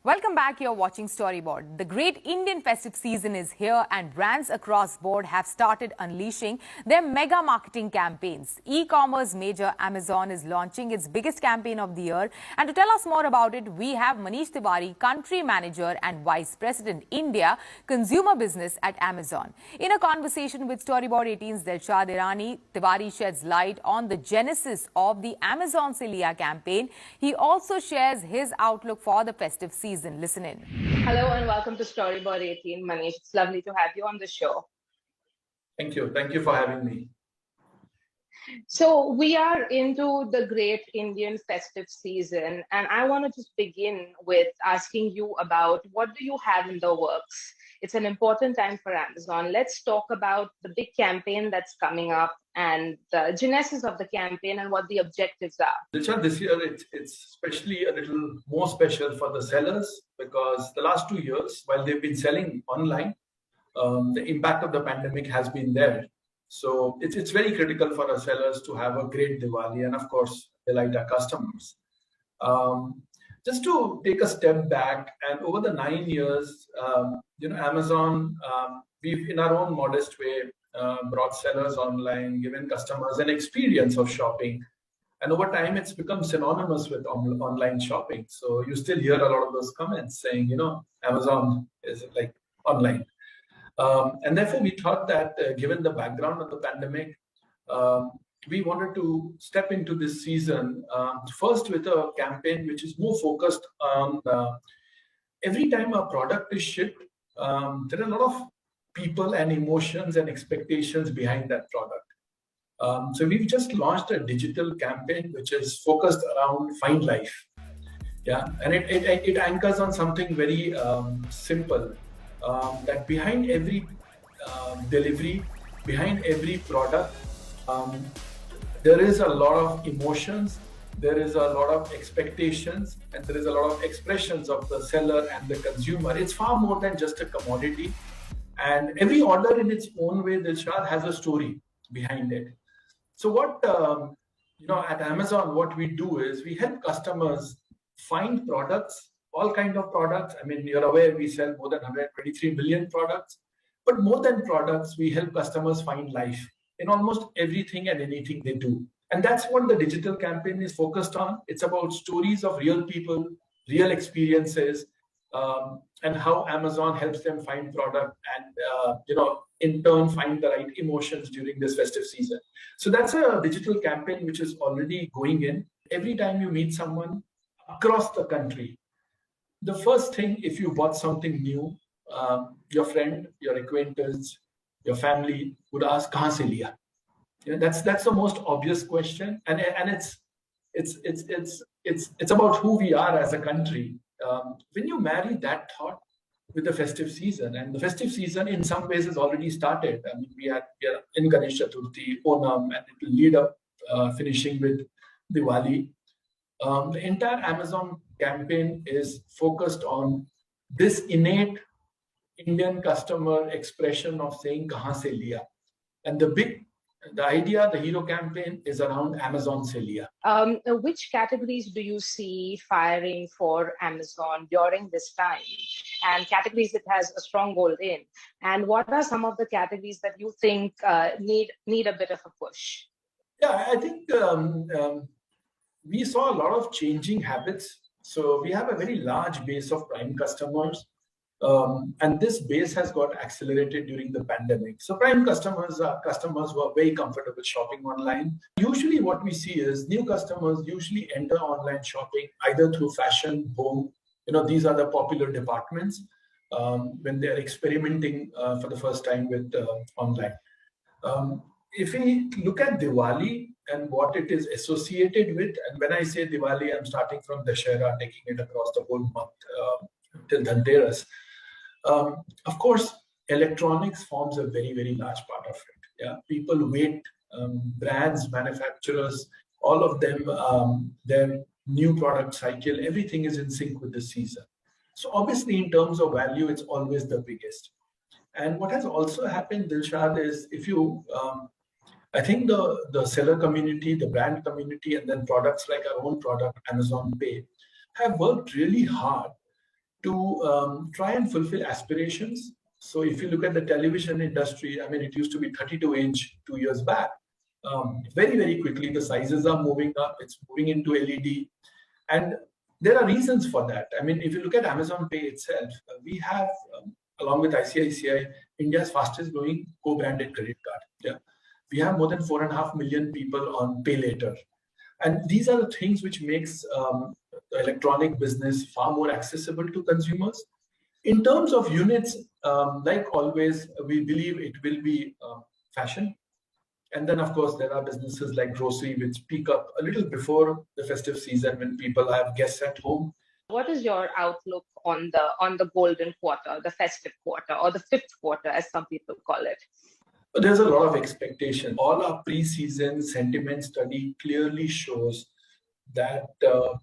Welcome back. You're watching Storyboard. The great Indian festive season is here and brands across board have started unleashing their mega marketing campaigns. E-commerce major Amazon is launching its biggest campaign of the year. And to tell us more about it, we have Manish Tiwary, Country Manager and Vice President, India, Consumer Business at Amazon. In a conversation with Storyboard 18's Dilshad Irani, Tiwary sheds light on the genesis of the Amazon se Liya campaign. He also shares his outlook for the festive season. Listen in. Hello and welcome to Storyboard 18, Manish. It's lovely to have you on the show. Thank you. Thank you for having me. So we are into the great Indian festive season, and I want to just begin with asking you about what do you have in the works? It's an important time for Amazon. Let's talk about the big campaign that's coming up and the genesis of the campaign and what the objectives are. Dilshad, this year it's especially a little more special for the sellers because the last 2 years, while they've been selling online, the impact of the pandemic has been there. So it's very critical for our sellers to have a great Diwali and, of course, delight our customers. Just to take a step back, and over the 9 years, Amazon, we've in our own modest way brought sellers online, given customers an experience of shopping. And over time, it's become synonymous with online shopping. So you still hear a lot of those comments saying, Amazon is like online. And therefore, we thought that given the background of the pandemic, we wanted to step into this season first with a campaign which is more focused on every time a product is shipped, there are a lot of people and emotions and expectations behind that product. So we've just launched a digital campaign which is focused around Find Life. Yeah, and it anchors on something very simple, that behind every delivery, behind every product, there is a lot of emotions, there is a lot of expectations, and there is a lot of expressions of the seller and the consumer. It's far more than just a commodity. And every order in its own way, Dilshad, has a story behind it. So what, at Amazon, what we do is we help customers find products, all kinds of products. I mean, you're aware we sell more than 123 million products, but more than products, we help customers find life in almost everything and anything they do. And that's what the digital campaign is focused on. It's about stories of real people, real experiences, and how Amazon helps them find product and, in turn, find the right emotions during this festive season. So that's a digital campaign which is already going in. Every time you meet someone across the country, the first thing, if you bought something new, your friend, your acquaintance, your family would ask, "Kahan se liya?" That's the most obvious question, and it's about who we are as a country. When you marry that thought with the festive season, and the festive season in some ways has already started. I mean, we are in Ganesh Chaturthi, Onam, and it will lead up, finishing with Diwali. The entire Amazon campaign is focused on this innate Indian customer expression of saying "Kahan se liya," and the idea, the hero campaign is around Amazon se Liya. Which categories do you see firing for Amazon during this time, and categories it has a stronghold in? And what are some of the categories that you think need a bit of a push? Yeah, I think we saw a lot of changing habits. So we have a very large base of Prime customers. And this base has got accelerated during the pandemic. So Prime customers are customers who are very comfortable shopping online. Usually what we see is new customers usually enter online shopping either through fashion, home. These are the popular departments when they're experimenting for the first time with online. If we look at Diwali and what it is associated with, and when I say Diwali, I'm starting from Dussehra, taking it across the whole month till Dhanteras. Of course, electronics forms a very, very large part of it. Yeah, people wait, brands, manufacturers, all of them, their new product cycle, everything is in sync with the season. So obviously, in terms of value, it's always the biggest. And what has also happened, Dilshad, is if you, I think the seller community, the brand community, and then products like our own product, Amazon Pay, have worked really hard to try and fulfill aspirations. So if you look at the television industry, I mean, it used to be 32-inch 2 years back. Very, very quickly, the sizes are moving up. It's moving into LED. And there are reasons for that. I mean, if you look at Amazon Pay itself, we have, along with ICICI, India's fastest growing co-branded credit card. Yeah, we have more than 4.5 million people on Pay Later. And these are the things which makes the electronic business far more accessible to consumers. In terms of units, like always, we believe it will be fashion. And then, of course, there are businesses like grocery, which peak up a little before the festive season when people have guests at home. What is your outlook on the golden quarter, the festive quarter, or the fifth quarter, as some people call it? There's a lot of expectation. All our pre-season sentiment study clearly shows that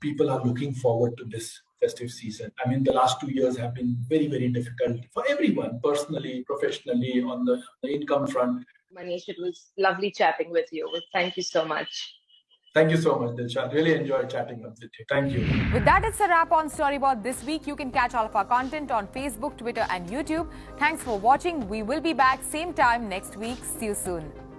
people are looking forward to this festive season. I mean, the last 2 years have been very, very difficult for everyone, personally, professionally, on the income front. Manish, it was lovely chatting with you. Thank you so much. Thank you so much, Dilshad. Really enjoyed chatting with you. Thank you. With that, it's a wrap on Storyboard this week. You can catch all of our content on Facebook, Twitter and YouTube. Thanks for watching. We will be back same time next week. See you soon.